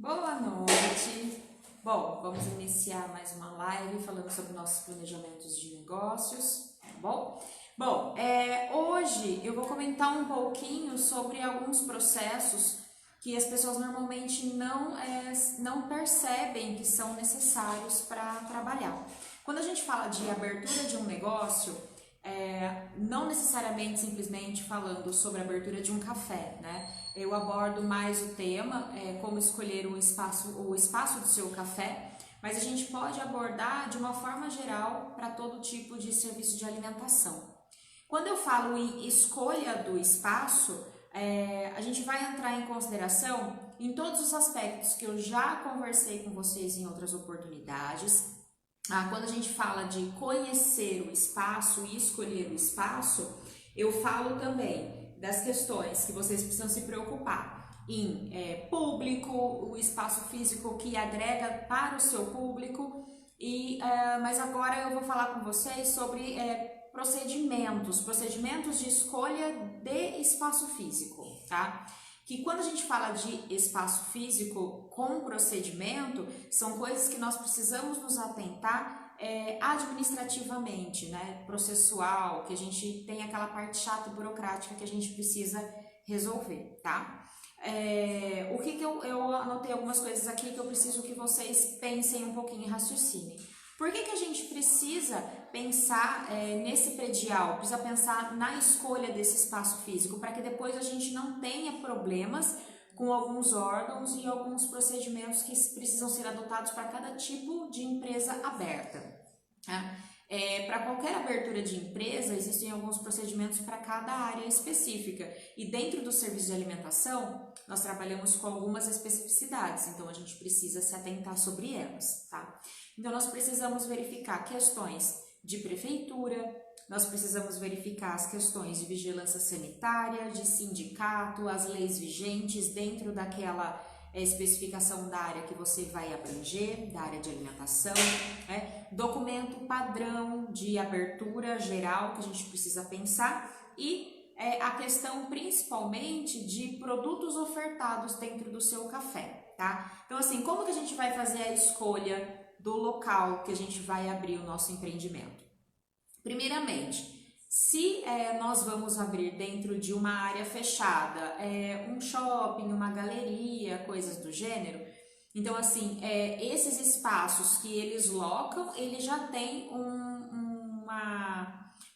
Boa noite! Bom, vamos iniciar mais uma live falando sobre nossos planejamentos de negócios, tá bom? Bom, hoje eu vou comentar um pouquinho sobre alguns processos que as pessoas normalmente não percebem que são necessários para trabalhar. Quando a gente fala de abertura de um negócio, não necessariamente simplesmente falando sobre a abertura de um café, né? Eu abordo mais o tema, como escolher o espaço do seu café, mas a gente pode abordar de uma forma geral para todo tipo de serviço de alimentação. Quando eu falo em escolha do espaço, a gente vai entrar em consideração em todos os aspectos que eu já conversei com vocês em outras oportunidades. Quando a gente fala de conhecer o espaço e escolher o espaço, eu falo também das questões que vocês precisam se preocupar em público, o espaço físico que agrega para o seu público, mas agora eu vou falar com vocês sobre procedimentos de escolha de espaço físico, tá? Que quando a gente fala de espaço físico com procedimento, são coisas que nós precisamos nos atentar administrativamente, né, processual, que a gente tem aquela parte chata e burocrática que a gente precisa resolver, tá? O que eu anotei algumas coisas aqui que eu preciso que vocês pensem um pouquinho e raciocinem. Por que a gente precisa pensar nesse predial, precisa pensar na escolha desse espaço físico, para que depois a gente não tenha problemas com alguns órgãos e alguns procedimentos que precisam ser adotados para cada tipo de empresa aberta, tá? Para qualquer abertura de empresa, existem alguns procedimentos para cada área específica, e dentro do serviço de alimentação, nós trabalhamos com algumas especificidades, então a gente precisa se atentar sobre elas, tá? Então nós precisamos verificar questões de prefeitura, nós precisamos verificar as questões de vigilância sanitária, de sindicato, as leis vigentes dentro daquela especificação da área que você vai abranger, da área de alimentação, documento padrão de abertura geral que a gente precisa pensar e a questão principalmente de produtos ofertados dentro do seu café, tá? Então assim, como que a gente vai fazer a escolha do local que a gente vai abrir o nosso empreendimento? Primeiramente, se nós vamos abrir dentro de uma área fechada, um shopping, uma galeria, coisas do gênero, então assim, esses espaços que eles locam, eles já têm uma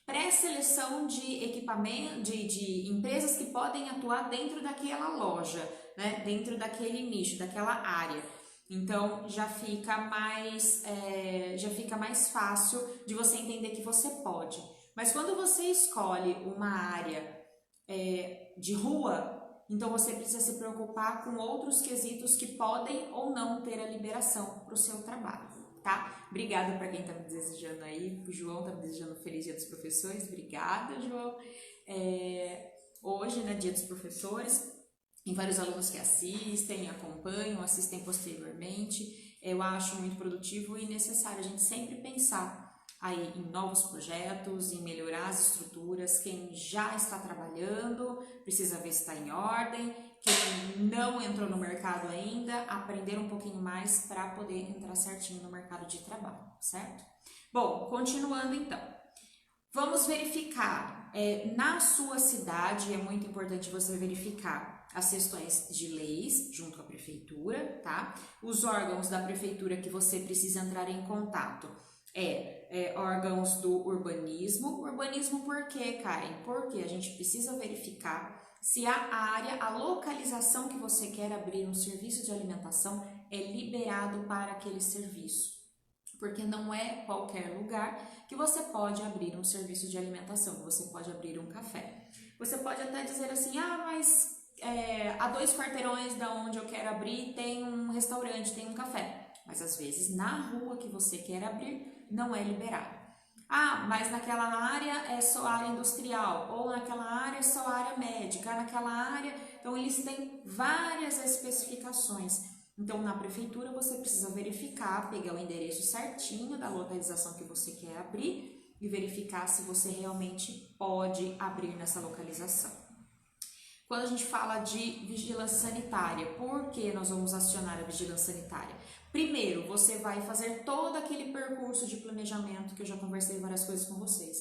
pré-seleção de equipamento, de empresas que podem atuar dentro daquela loja, né, dentro daquele nicho, daquela área. Então já fica mais fácil de você entender que você pode. Mas quando você escolhe uma área de rua, então você precisa se preocupar com outros quesitos que podem ou não ter a liberação para o seu trabalho, tá? Obrigada para quem está me desejando aí. O João está me desejando um feliz Dia dos Professores. Obrigada, João. Hoje, né, Dia dos Professores. Tem vários alunos que assistem, acompanham, assistem posteriormente. Eu acho muito produtivo e necessário a gente sempre pensar aí em novos projetos, em melhorar as estruturas. Quem já está trabalhando precisa ver se está em ordem. Quem não entrou no mercado ainda, aprender um pouquinho mais para poder entrar certinho no mercado de trabalho, certo? Bom, continuando então. Vamos verificar, na sua cidade, é muito importante você verificar as questões de leis junto à prefeitura, tá? Os órgãos da prefeitura que você precisa entrar em contato órgãos do urbanismo. Urbanismo por quê, Karen? Porque a gente precisa verificar se a localização que você quer abrir um serviço de alimentação é liberado para aquele serviço. Porque não é qualquer lugar que você pode abrir um serviço de alimentação, que você pode abrir um café. Você pode até dizer assim, mas a 2 quarteirões da onde eu quero abrir tem um restaurante, tem um café. Mas às vezes na rua que você quer abrir não é liberado. Mas naquela área é só área industrial, ou naquela área é só área médica, naquela área... Então eles têm várias especificações. Então, na prefeitura, você precisa verificar, pegar o endereço certinho da localização que você quer abrir e verificar se você realmente pode abrir nessa localização. Quando a gente fala de vigilância sanitária, por que nós vamos acionar a vigilância sanitária? Primeiro, você vai fazer todo aquele percurso de planejamento que eu já conversei várias coisas com vocês.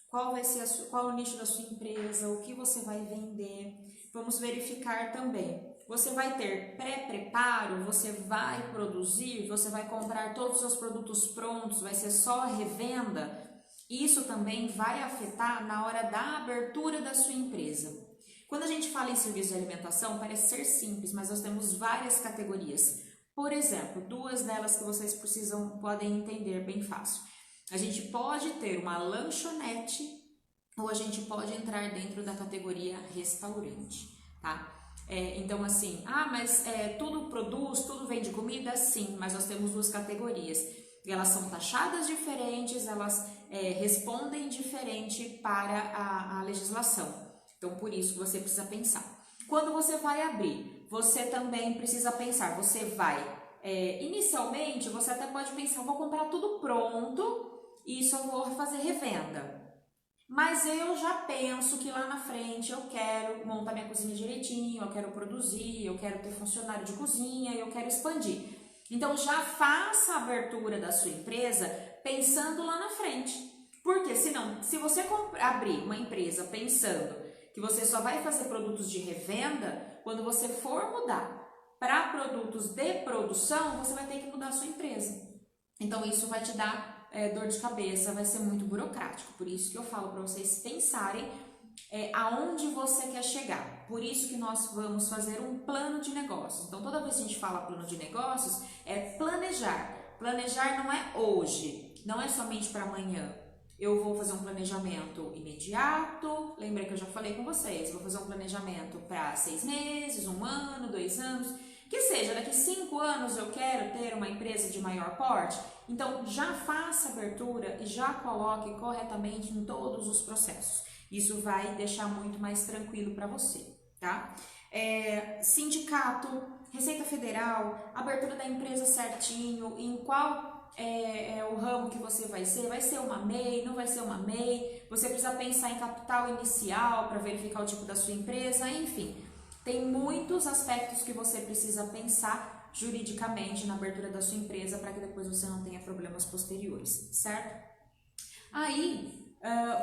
Qual vai ser qual o nicho da sua empresa, o que você vai vender. Vamos verificar também. Você vai ter pré-preparo, você vai produzir, você vai comprar todos os seus produtos prontos, vai ser só revenda. Isso também vai afetar na hora da abertura da sua empresa. Quando a gente fala em serviço de alimentação, parece ser simples, mas nós temos várias categorias. Por exemplo, duas delas que vocês podem entender bem fácil. A gente pode ter uma lanchonete ou a gente pode entrar dentro da categoria restaurante, tá? Então assim, mas tudo produz, tudo vende comida? Sim, mas nós temos duas categorias. Elas são taxadas diferentes, elas respondem diferente para a legislação. Então, por isso que você precisa pensar. Quando você vai abrir, você também precisa pensar, você vai, inicialmente, você até pode pensar, vou comprar tudo pronto e só vou fazer revenda. Mas eu já penso que lá na frente eu quero montar minha cozinha direitinho, eu quero produzir, eu quero ter funcionário de cozinha, eu quero expandir. Então, já faça a abertura da sua empresa pensando lá na frente. Porque senão, se você abrir uma empresa pensando que você só vai fazer produtos de revenda, quando você for mudar para produtos de produção, você vai ter que mudar a sua empresa. Então, isso vai te dar dor de cabeça, vai ser muito burocrático. Por isso que eu falo para vocês pensarem aonde você quer chegar. Por isso que nós vamos fazer um plano de negócios. Então, toda vez que a gente fala plano de negócios, é planejar. Planejar não é hoje, não é somente para amanhã. Eu vou fazer um planejamento imediato, lembra que eu já falei com vocês, vou fazer um planejamento para 6 meses, 1 ano, 2 anos, que seja, daqui 5 anos eu quero ter uma empresa de maior porte, então já faça a abertura e já coloque corretamente em todos os processos. Isso vai deixar muito mais tranquilo para você, tá? Sindicato, Receita Federal, abertura da empresa certinho, em qual o ramo que você vai ser uma MEI, não vai ser uma MEI, você precisa pensar em capital inicial para verificar o tipo da sua empresa, enfim, tem muitos aspectos que você precisa pensar juridicamente na abertura da sua empresa para que depois você não tenha problemas posteriores, certo? Aí,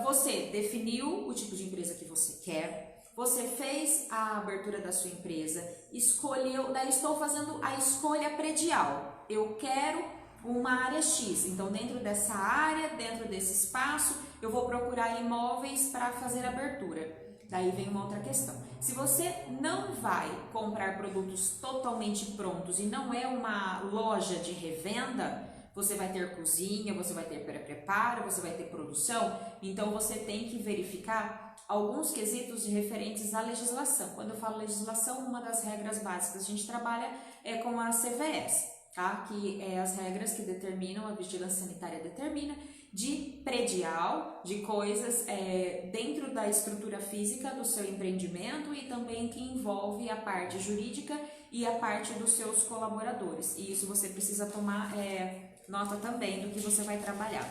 você definiu o tipo de empresa que você quer, você fez a abertura da sua empresa, escolheu, daí estou fazendo a escolha predial, eu quero uma área X, então dentro dessa área, dentro desse espaço, eu vou procurar imóveis para fazer abertura. Daí vem uma outra questão. Se você não vai comprar produtos totalmente prontos e não é uma loja de revenda, você vai ter cozinha, você vai ter pré-preparo, você vai ter produção, então você tem que verificar alguns quesitos referentes à legislação. Quando eu falo legislação, uma das regras básicas que a gente trabalha é com a CVS, tá? Que é as regras que determinam, a vigilância sanitária determina, de predial, de coisas dentro da estrutura física do seu empreendimento e também que envolve a parte jurídica e a parte dos seus colaboradores. E isso você precisa tomar nota também do que você vai trabalhar.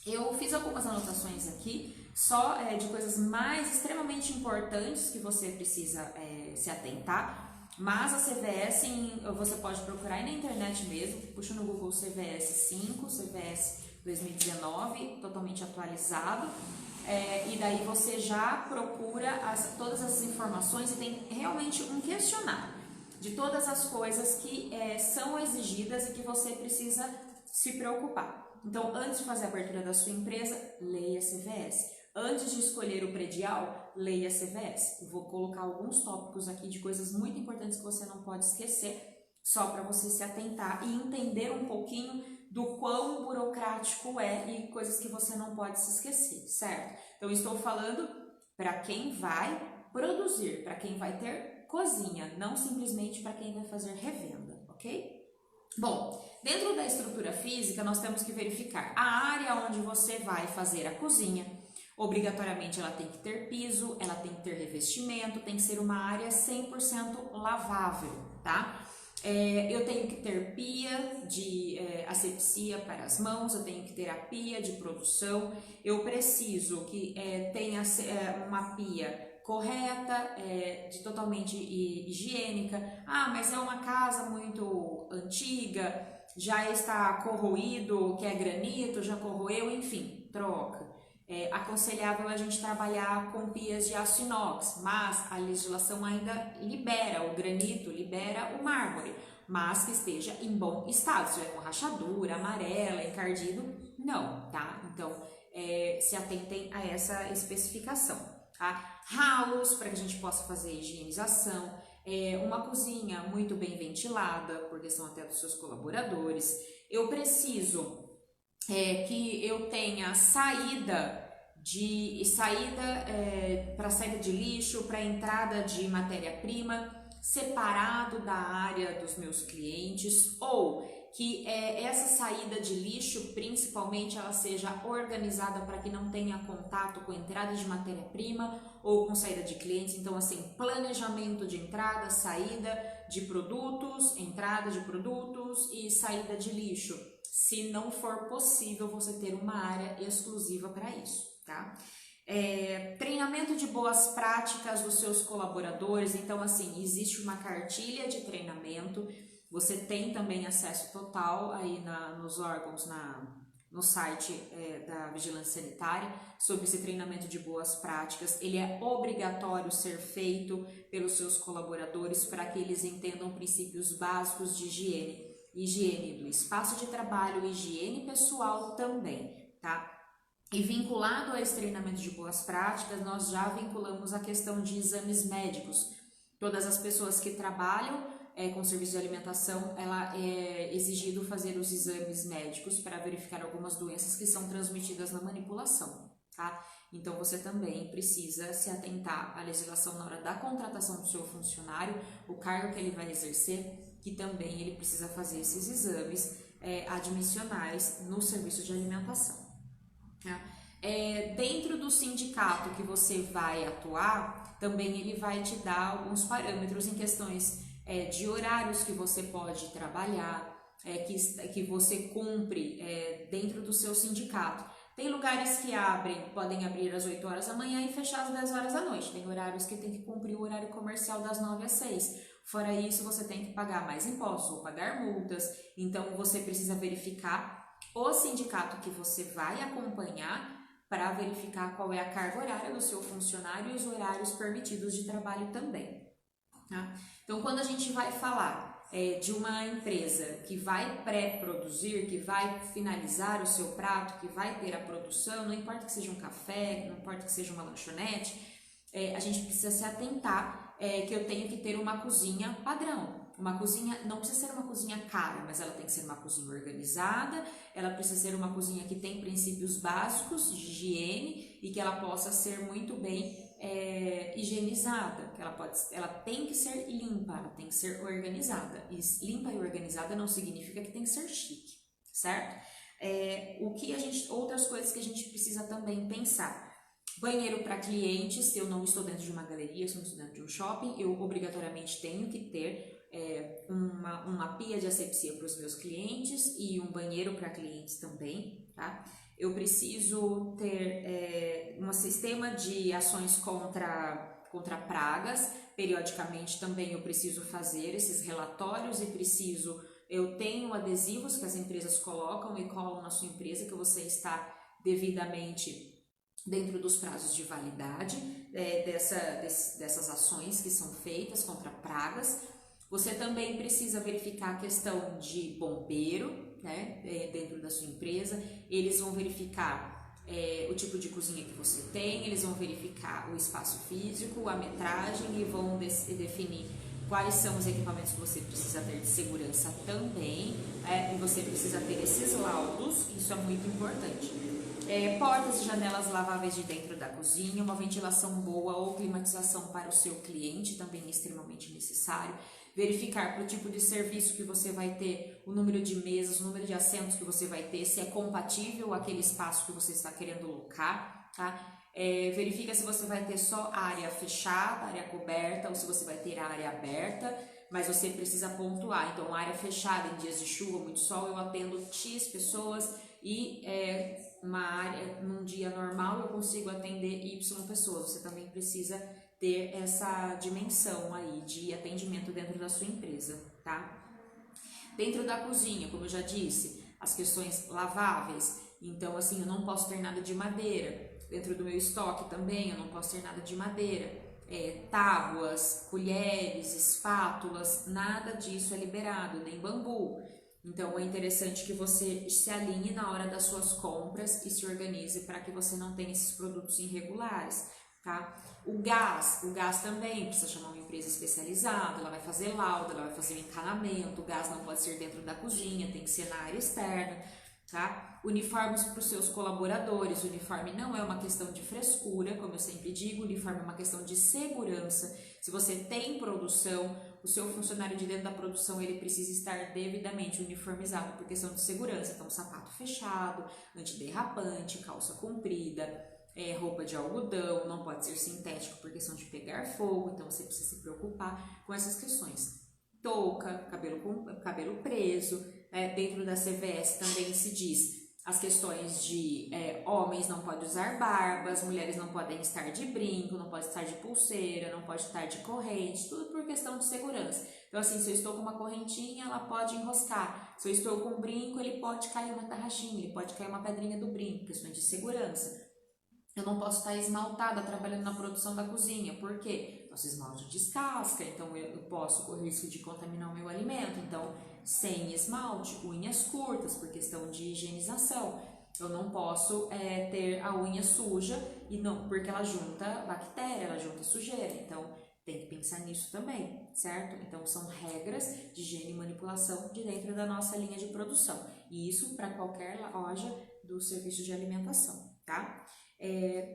Eu fiz algumas anotações aqui, só de coisas mais extremamente importantes que você precisa se atentar. Mas a CVS, você pode procurar aí na internet mesmo, puxa no Google CVS 5, CVS 2019, totalmente atualizado, e daí você já procura todas essas informações e tem realmente um questionário de todas as coisas que são exigidas e que você precisa se preocupar. Então, antes de fazer a abertura da sua empresa, leia a CVS. Antes de escolher o predial, leia a CVS. Eu vou colocar alguns tópicos aqui de coisas muito importantes que você não pode esquecer, só para você se atentar e entender um pouquinho do quão burocrático e coisas que você não pode se esquecer, certo? Então, estou falando para quem vai produzir, para quem vai ter cozinha, não simplesmente para quem vai fazer revenda, ok? Bom, dentro da estrutura física, nós temos que verificar a área onde você vai fazer a cozinha. Obrigatoriamente ela tem que ter piso, ela tem que ter revestimento, tem que ser uma área 100% lavável, tá? Eu tenho que ter pia de asepsia para as mãos, eu tenho que ter a pia de produção, eu preciso que tenha uma pia correta, totalmente higiênica. Ah, mas é uma casa muito antiga, já está corroído, que é granito, já corroeu, enfim, troca. É aconselhável a gente trabalhar com pias de aço inox, mas a legislação ainda libera o granito, libera o mármore, mas que esteja em bom estado. Se tiver com rachadura, amarela, encardido, não, tá? Então, se atentem a essa especificação, tá? Ralos, para que a gente possa fazer higienização, uma cozinha muito bem ventilada, por questão até dos seus colaboradores. Eu preciso que eu tenha saída para saída de lixo, para entrada de matéria-prima, separado da área dos meus clientes, ou que essa saída de lixo, principalmente, ela seja organizada para que não tenha contato com entrada de matéria-prima ou com saída de clientes. Então, assim, planejamento de entrada, saída de produtos, entrada de produtos e saída de lixo. Se não for possível, você ter uma área exclusiva para isso, tá? Treinamento de boas práticas dos seus colaboradores. Então, assim, existe uma cartilha de treinamento. Você tem também acesso total aí nos órgãos, no site da Vigilância Sanitária sobre esse treinamento de boas práticas. Ele é obrigatório ser feito pelos seus colaboradores para que eles entendam princípios básicos de higiene do espaço de trabalho, higiene pessoal também, tá? E vinculado a esse treinamento de boas práticas, nós já vinculamos a questão de exames médicos. Todas as pessoas que trabalham com serviço de alimentação, ela é exigido fazer os exames médicos para verificar algumas doenças que são transmitidas na manipulação, tá? Então, você também precisa se atentar à legislação na hora da contratação do seu funcionário, o cargo que ele vai exercer, que também ele precisa fazer esses exames admissionais no serviço de alimentação. Tá? Dentro do sindicato que você vai atuar, também ele vai te dar alguns parâmetros em questões de horários que você pode trabalhar, que você cumpre dentro do seu sindicato. Tem lugares que podem abrir às 8 horas da manhã e fechar às 10 horas da noite. Tem horários que tem que cumprir o horário comercial das 9 às 6. Fora isso, você tem que pagar mais impostos ou pagar multas. Então, você precisa verificar o sindicato que você vai acompanhar para verificar qual é a carga horária do seu funcionário e os horários permitidos de trabalho também. Tá? Então, quando a gente vai falar de uma empresa que vai pré-produzir, que vai finalizar o seu prato, que vai ter a produção, não importa que seja um café, não importa que seja uma lanchonete, a gente precisa se atentar que eu tenho que ter uma cozinha padrão. Uma cozinha não precisa ser uma cozinha cara, mas ela tem que ser uma cozinha organizada, ela precisa ser uma cozinha que tem princípios básicos de higiene e que ela possa ser muito bem higienizada, que ela tem que ser limpa, ela tem que ser organizada. E limpa e organizada não significa que tem que ser chique, certo? Outras coisas que a gente precisa também pensar. Banheiro para clientes, se eu não estou dentro de uma galeria, se eu não estou dentro de um shopping, eu obrigatoriamente tenho que ter uma pia de asepsia para os meus clientes e um banheiro para clientes também, tá? Eu preciso ter um sistema de ações contra pragas. Periodicamente também eu preciso fazer esses relatórios e eu tenho adesivos que as empresas colocam e colam na sua empresa que você está devidamente dentro dos prazos de validade dessas ações que são feitas contra pragas. Você também precisa verificar a questão de bombeiro, né, dentro da sua empresa. Eles vão verificar o tipo de cozinha que você tem, eles vão verificar o espaço físico, a metragem e vão definir quais são os equipamentos que você precisa ter de segurança também, e você precisa ter esses laudos, isso é muito importante. Portas e janelas laváveis de dentro da cozinha, uma ventilação boa ou climatização para o seu cliente também é extremamente necessário. Verificar para o tipo de serviço que você vai ter, o número de mesas, o número de assentos que você vai ter, se é compatível aquele espaço que você está querendo locar, tá? Verifica se você vai ter só área fechada, área coberta, ou se você vai ter a área aberta, mas você precisa pontuar. Então, área fechada em dias de chuva, muito sol, eu atendo X pessoas e uma área, num dia normal, eu consigo atender Y pessoas. Você também precisa ter essa dimensão aí de atendimento dentro da sua empresa, tá? Dentro da cozinha, como eu já disse, as questões laváveis, então assim, eu não posso ter nada de madeira. Dentro do meu estoque também, eu não posso ter nada de madeira. Tábuas, colheres, espátulas, nada disso é liberado, nem bambu. Então é interessante que você se alinhe na hora das suas compras e se organize para que você não tenha esses produtos irregulares, tá? O gás também precisa chamar uma empresa especializada, ela vai fazer laudo, ela vai fazer um encanamento, o gás não pode ser dentro da cozinha, tem que ser na área externa, tá? Uniformes para os seus colaboradores, o uniforme não é uma questão de frescura, como eu sempre digo, o uniforme é uma questão de segurança. Se você tem produção, o seu funcionário de dentro da produção, ele precisa estar devidamente uniformizado por questão de segurança. Então, sapato fechado, antiderrapante, calça comprida, roupa de algodão, não pode ser sintético por questão de pegar fogo, então você precisa se preocupar com essas questões. Touca, cabelo preso, dentro da CVS também se diz as questões de homens não podem usar barbas, mulheres não podem estar de brinco, não pode estar de pulseira, não pode estar de corrente, tudo por questão de segurança. Então assim, se eu estou com uma correntinha, ela pode enroscar. Se eu estou com um brinco, ele pode cair uma tarraxinha, ele pode cair uma pedrinha do brinco, questões de segurança. Eu não posso estar esmaltada trabalhando na produção da cozinha, por quê? Nosso esmalte descasca, então eu posso correr o risco de contaminar o meu alimento. Então, sem esmalte, unhas curtas, por questão de higienização. Eu não posso ter a unha suja, e não, porque ela junta bactéria, ela junta sujeira. Então, tem que pensar nisso também, certo? Então, são regras de higiene e manipulação de dentro da nossa linha de produção. E isso para qualquer loja do serviço de alimentação, tá?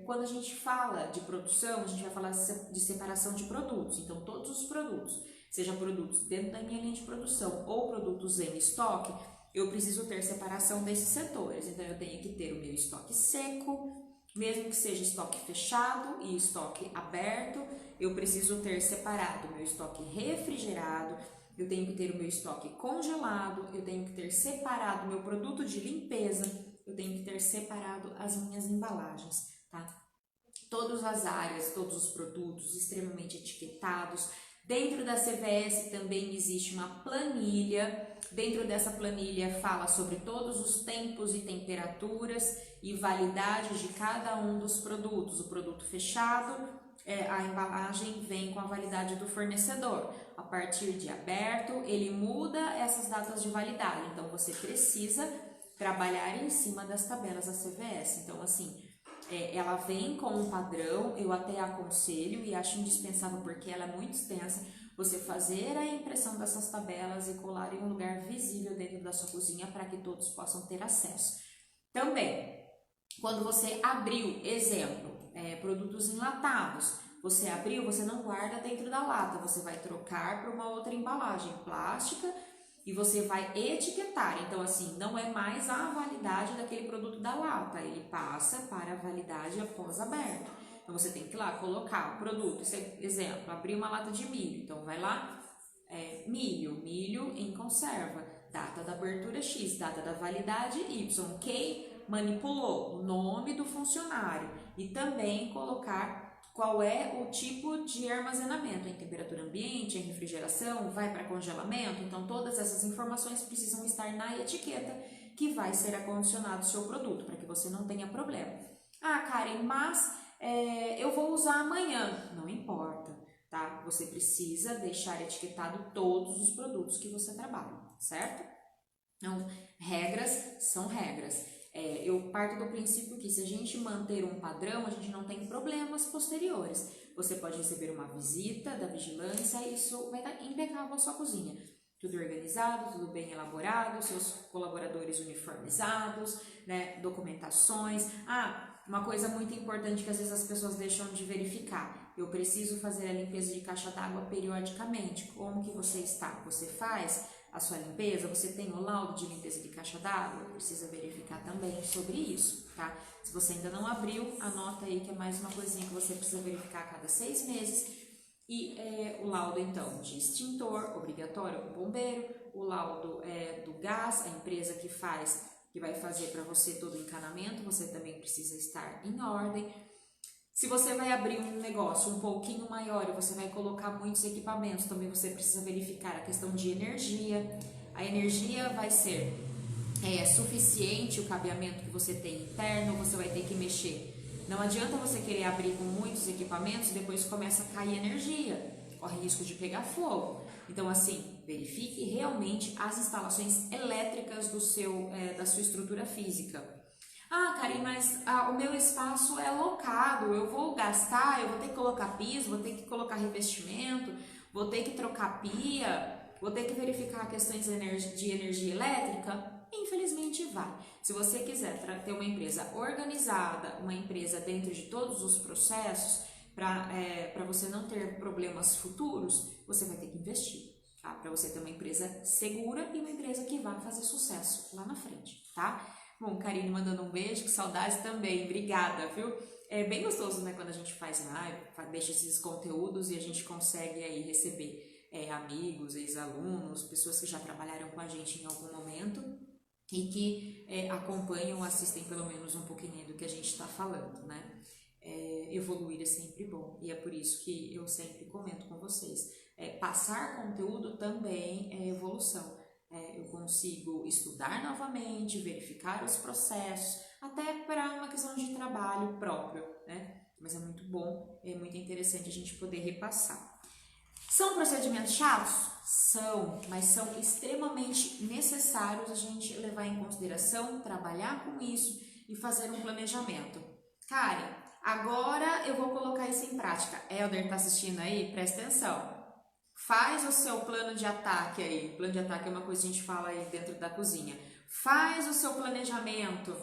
Quando a gente fala de produção, a gente vai falar de separação de produtos. Então, todos os produtos, seja produtos dentro da minha linha de produção ou produtos em estoque, eu preciso ter separação desses setores. Então, eu tenho que ter o meu estoque seco, mesmo que seja estoque fechado e estoque aberto, eu preciso ter separado o meu estoque refrigerado, eu tenho que ter o meu estoque congelado, eu tenho que ter separado o meu produto de limpeza, eu tenho que ter separado as minhas embalagens, tá? Todas as áreas, todos os produtos extremamente etiquetados. Dentro da CVS também existe uma planilha. Dentro dessa planilha fala sobre todos os tempos e temperaturas e validades de cada um dos produtos. O produto fechado, a embalagem vem com a validade do fornecedor. A partir de aberto, ele muda essas datas de validade. Então, você precisa trabalhar em cima das tabelas da CVS. Então, assim, ela vem com um padrão, eu até aconselho e acho indispensável porque ela é muito extensa, você fazer a impressão dessas tabelas e colar em um lugar visível dentro da sua cozinha para que todos possam ter acesso. Também, quando você abriu, exemplo, produtos enlatados, você abriu, você não guarda dentro da lata, você vai trocar para uma outra embalagem plástica e você vai etiquetar. Então, assim, não é mais a validade daquele produto da lata, ele passa para a validade após aberto. Então, você tem que ir lá colocar o produto, exemplo, abrir uma lata de milho, então vai lá, milho em conserva, data da abertura X, data da validade Y, quem manipulou, o nome do funcionário e também colocar qual é o tipo de armazenamento, em temperatura ambiente, em refrigeração, vai para congelamento. Então, todas essas informações precisam estar na etiqueta que vai ser acondicionado o seu produto, para que você não tenha problema. Ah, Karen, mas eu vou usar amanhã. Não importa, tá? Você precisa deixar etiquetado todos os produtos que você trabalha, certo? Então, regras são regras. Eu parto do princípio que se a gente manter um padrão, a gente não tem problemas posteriores. Você pode receber uma visita da vigilância e isso vai estar impecável a sua cozinha. Tudo organizado, tudo bem elaborado, seus colaboradores uniformizados, né, documentações. Uma coisa muito importante que às vezes as pessoas deixam de verificar. Eu preciso fazer a limpeza de caixa d'água periodicamente. Como que você está? Você faz a sua limpeza? Você tem o laudo de limpeza de caixa d'água? Precisa verificar também sobre isso, tá? Se você ainda não abriu, anota aí que é mais uma coisinha que você precisa verificar a cada 6 meses. E o laudo, então, de extintor, obrigatório para o bombeiro, o laudo do gás, a empresa que vai fazer para você todo o encanamento, você também precisa estar em ordem. Se você vai abrir um negócio um pouquinho maior e você vai colocar muitos equipamentos, também você precisa verificar a questão de energia. A energia vai ser suficiente, o cabeamento que você tem interno, você vai ter que mexer. Não adianta você querer abrir com muitos equipamentos e depois começa a cair energia, corre risco de pegar fogo. Então, assim, verifique realmente as instalações elétricas da sua estrutura física. Ah, Karen, mas o meu espaço é locado, eu vou gastar, eu vou ter que colocar piso, vou ter que colocar revestimento, vou ter que trocar pia, vou ter que verificar questões de energia elétrica. Infelizmente vai. Se você quiser ter uma empresa organizada, uma empresa dentro de todos os processos, para você não ter problemas futuros, você vai ter que investir, tá? Para você ter uma empresa segura e uma empresa que vai fazer sucesso lá na frente, tá? Bom, Karine mandando um beijo, que saudades também, obrigada, viu? É bem gostoso, né, quando a gente faz live, deixa esses conteúdos e a gente consegue aí receber amigos, ex-alunos, pessoas que já trabalharam com a gente em algum momento e que acompanham, assistem pelo menos um pouquinho do que a gente está falando, né? Evoluir é sempre bom e é por isso que eu sempre comento com vocês. Passar conteúdo também é evolução. Eu consigo estudar novamente, verificar os processos, até para uma questão de trabalho próprio, né? Mas é muito bom, é muito interessante a gente poder repassar. São procedimentos chatos? São, mas são extremamente necessários a gente levar em consideração, trabalhar com isso e fazer um planejamento. Karen, agora eu vou colocar isso em prática. Helder tá assistindo aí? Presta atenção. Faz o seu plano de ataque aí. Plano de ataque é uma coisa que a gente fala aí dentro da cozinha. Faz o seu planejamento.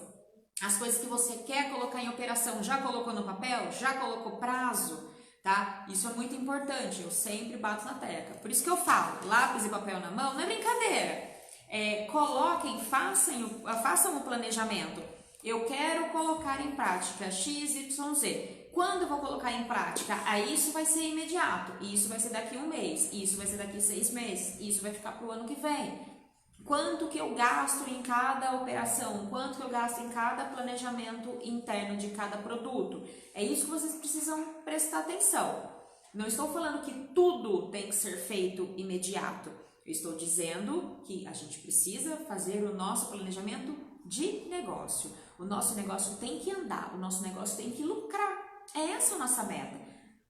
As coisas que você quer colocar em operação, já colocou no papel? Já colocou prazo? Tá? Isso é muito importante, eu sempre bato na tecla. Por isso que eu falo, lápis e papel na mão não é brincadeira. Coloquem, façam o planejamento. Eu quero colocar em prática X, Y, Z. Quando eu vou colocar em prática? Aí isso vai ser imediato, isso vai ser daqui 1 mês, isso vai ser daqui 6 meses, isso vai ficar para o ano que vem. Quanto que eu gasto em cada operação, quanto que eu gasto em cada planejamento interno de cada produto. É isso que vocês precisam prestar atenção. Não estou falando que tudo tem que ser feito imediato. Eu estou dizendo que a gente precisa fazer o nosso planejamento de negócio. O nosso negócio tem que andar, o nosso negócio tem que lucrar. Essa é a nossa meta.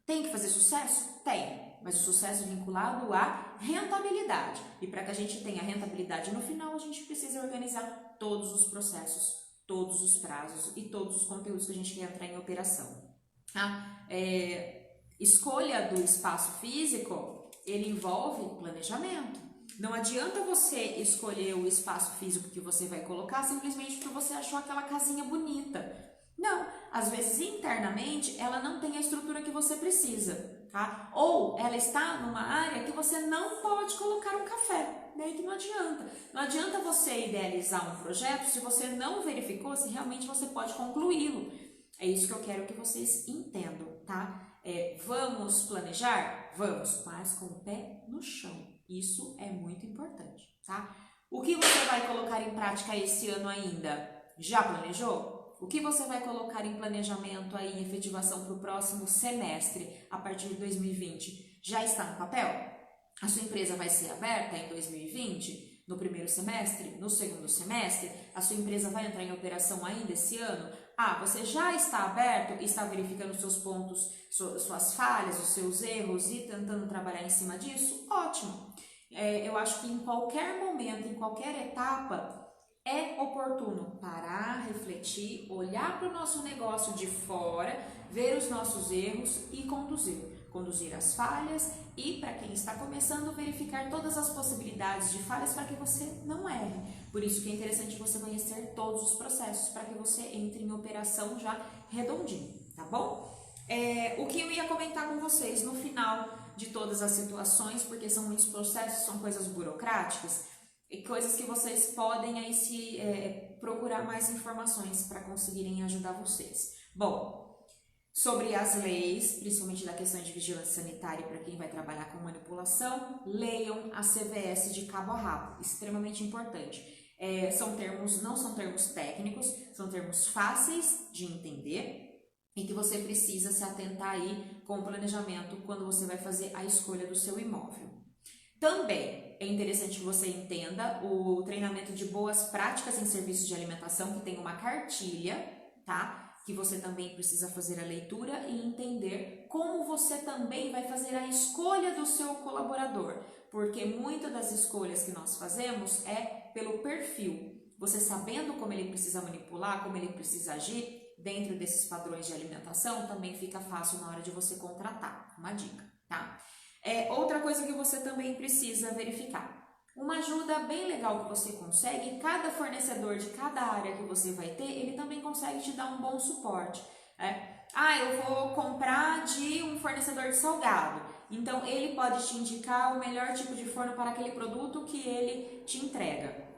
Tem que fazer sucesso? Tem. Mas o sucesso vinculado à rentabilidade. E para que a gente tenha rentabilidade no final, a gente precisa organizar todos os processos, todos os prazos e todos os conteúdos que a gente quer entrar em operação. Escolha do espaço físico, ele envolve planejamento. Não adianta você escolher o espaço físico que você vai colocar simplesmente porque você achou aquela casinha bonita. Não, às vezes internamente ela não tem a estrutura que você precisa, tá? Ou ela está numa área que você não pode colocar um café, daí que não adianta. Não adianta você idealizar um projeto se você não verificou se realmente você pode concluí-lo. É isso que eu quero que vocês entendam, tá? Vamos planejar? Vamos, mas com o pé no chão. Isso é muito importante, tá? O que você vai colocar em prática esse ano ainda? Já planejou? O que você vai colocar em planejamento aí, em efetivação para o próximo semestre, a partir de 2020? Já está no papel? A sua empresa vai ser aberta em 2020? No primeiro semestre? No segundo semestre? A sua empresa vai entrar em operação ainda esse ano? Você já está aberto e está verificando seus pontos, suas falhas, os seus erros e tentando trabalhar em cima disso? Ótimo! Eu acho que em qualquer momento, em qualquer etapa, é oportuno parar, refletir, olhar para o nosso negócio de fora, ver os nossos erros e conduzir as falhas e, para quem está começando, verificar todas as possibilidades de falhas para que você não erre. Por isso que é interessante você conhecer todos os processos para que você entre em operação já redondinho, tá bom? O que eu ia comentar com vocês no final de todas as situações, porque são muitos processos, são coisas burocráticas, e coisas que vocês podem aí procurar mais informações para conseguirem ajudar vocês. Bom, sobre as leis, principalmente da questão de vigilância sanitária para quem vai trabalhar com manipulação, leiam a CVS de cabo a rabo, extremamente importante. Não são termos técnicos, são termos fáceis de entender e que você precisa se atentar aí com o planejamento quando você vai fazer a escolha do seu imóvel. Também é interessante que você entenda o treinamento de boas práticas em serviços de alimentação, que tem uma cartilha, tá? Que você também precisa fazer a leitura e entender como você também vai fazer a escolha do seu colaborador, porque muitas das escolhas que nós fazemos é pelo perfil. Você sabendo como ele precisa manipular, como ele precisa agir dentro desses padrões de alimentação, também fica fácil na hora de você contratar. Uma dica, tá? Outra coisa que você também precisa verificar. Uma ajuda bem legal que você consegue, cada fornecedor de cada área que você vai ter, ele também consegue te dar um bom suporte. Eu vou comprar de um fornecedor de salgado, então ele pode te indicar o melhor tipo de forno para aquele produto que ele te entrega.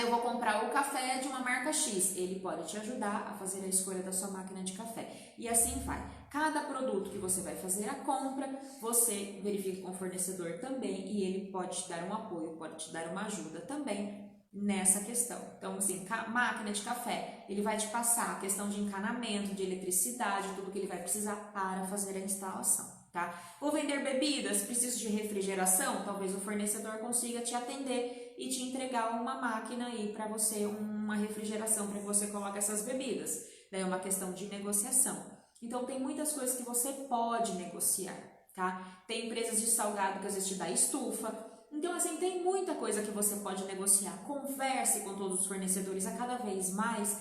Eu vou comprar o café de uma marca X, ele pode te ajudar a fazer a escolha da sua máquina de café. E assim vai. Cada produto que você vai fazer a compra, você verifica com o fornecedor também e ele pode te dar um apoio, pode te dar uma ajuda também nessa questão. Então, assim, máquina de café, ele vai te passar a questão de encanamento, de eletricidade, tudo que ele vai precisar para fazer a instalação, tá? Vou vender bebidas, preciso de refrigeração, talvez o fornecedor consiga te atender e te entregar uma máquina aí para você, uma refrigeração para que você coloque essas bebidas. Daí é uma questão de negociação. Então, tem muitas coisas que você pode negociar, tá? Tem empresas de salgado que às vezes te dá estufa. Então, assim, tem muita coisa que você pode negociar. Converse com todos os fornecedores. A cada vez mais,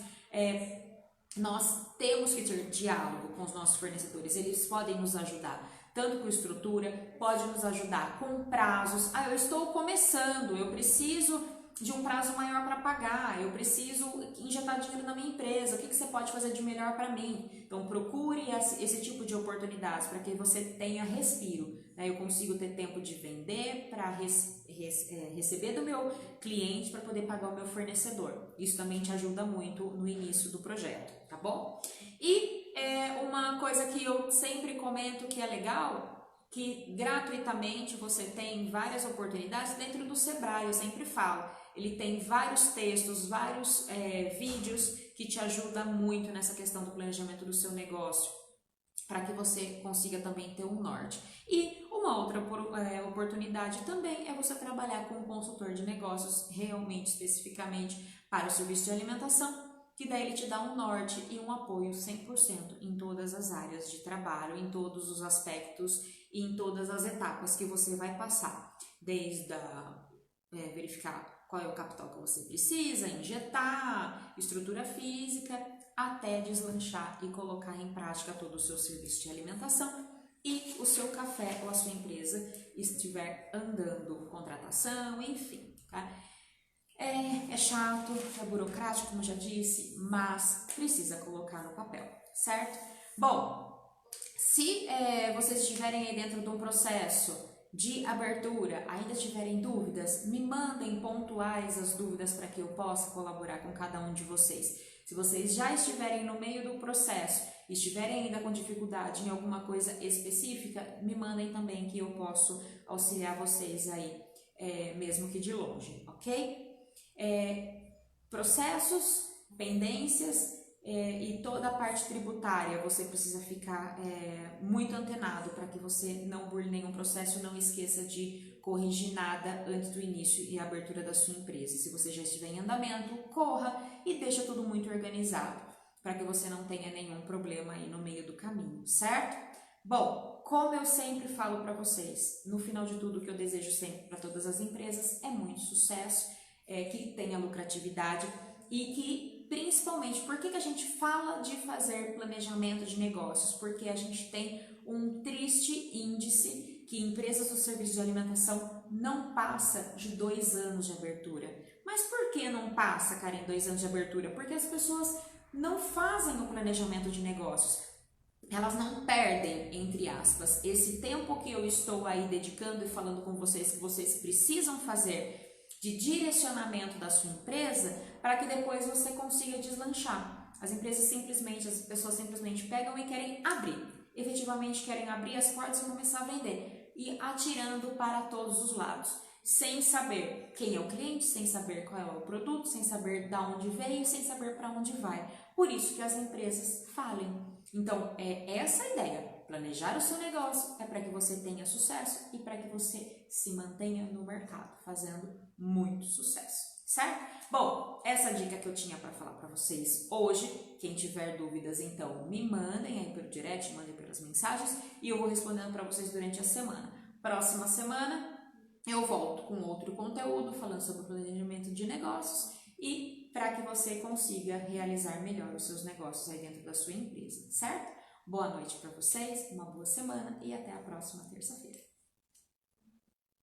nós temos que ter diálogo com os nossos fornecedores. Eles podem nos ajudar, tanto com estrutura, pode nos ajudar com prazos. Eu estou começando, eu preciso de um prazo maior para pagar, eu preciso injetar dinheiro na minha empresa, o que você pode fazer de melhor para mim? Então, procure esse tipo de oportunidades para que você tenha respiro. Eu consigo ter tempo de vender para receber do meu cliente para poder pagar o meu fornecedor. Isso também te ajuda muito no início do projeto, tá bom? E uma coisa que eu sempre comento que é legal, que gratuitamente você tem várias oportunidades dentro do Sebrae, eu sempre falo. Ele tem vários textos, vários vídeos que te ajudam muito nessa questão do planejamento do seu negócio, para que você consiga também ter um norte. E uma outra oportunidade também é você trabalhar com um consultor de negócios, realmente, especificamente para o serviço de alimentação, que daí ele te dá um norte e um apoio 100% em todas as áreas de trabalho, em todos os aspectos e em todas as etapas que você vai passar, desde verificar qual é o capital que você precisa, injetar, estrutura física, até deslanchar e colocar em prática todo o seu serviço de alimentação e o seu café ou a sua empresa estiver andando, contratação, enfim, tá? É chato, é burocrático, como eu já disse, mas precisa colocar no papel, certo? Bom, se vocês estiverem aí dentro de um processo de abertura, ainda tiverem dúvidas, me mandem pontuais as dúvidas para que eu possa colaborar com cada um de vocês. Se vocês já estiverem no meio do processo, estiverem ainda com dificuldade em alguma coisa específica, me mandem também que eu posso auxiliar vocês aí, mesmo que de longe, ok? Processos, pendências e toda a parte tributária, você precisa ficar muito antenado para que você não burle nenhum processo, não esqueça de corrigir nada antes do início e abertura da sua empresa. Se você já estiver em andamento, corra e deixa tudo muito organizado, para que você não tenha nenhum problema aí no meio do caminho, certo? Bom, como eu sempre falo para vocês, no final de tudo, o que eu desejo sempre para todas as empresas é muito sucesso, que tenha lucratividade e que, principalmente, por que a gente fala de fazer planejamento de negócios? Porque a gente tem um triste índice que empresas do serviço de alimentação não passa de 2 anos de abertura. Mas por que não passa, Karen, 2 anos de abertura? Porque as pessoas não fazem o planejamento de negócios. Elas não perdem, entre aspas, esse tempo que eu estou aí dedicando e falando com vocês que vocês precisam fazer de direcionamento da sua empresa para que depois você consiga deslanchar. As pessoas simplesmente pegam e querem abrir. Efetivamente querem abrir as portas e começar a vender. E atirando para todos os lados. Sem saber quem é o cliente, sem saber qual é o produto, sem saber de onde veio, sem saber para onde vai. Por isso que as empresas falem. Então, é essa a ideia. Planejar o seu negócio é para que você tenha sucesso e para que você se mantenha no mercado, fazendo muito sucesso, certo? Bom, essa dica que eu tinha para falar para vocês hoje. Quem tiver dúvidas, então, me mandem aí pelo direct, mandem pelas mensagens e eu vou respondendo para vocês durante a semana. Próxima semana eu volto com outro conteúdo falando sobre o planejamento de negócios e para que você consiga realizar melhor os seus negócios aí dentro da sua empresa, certo? Boa noite para vocês, uma boa semana e até a próxima terça-feira.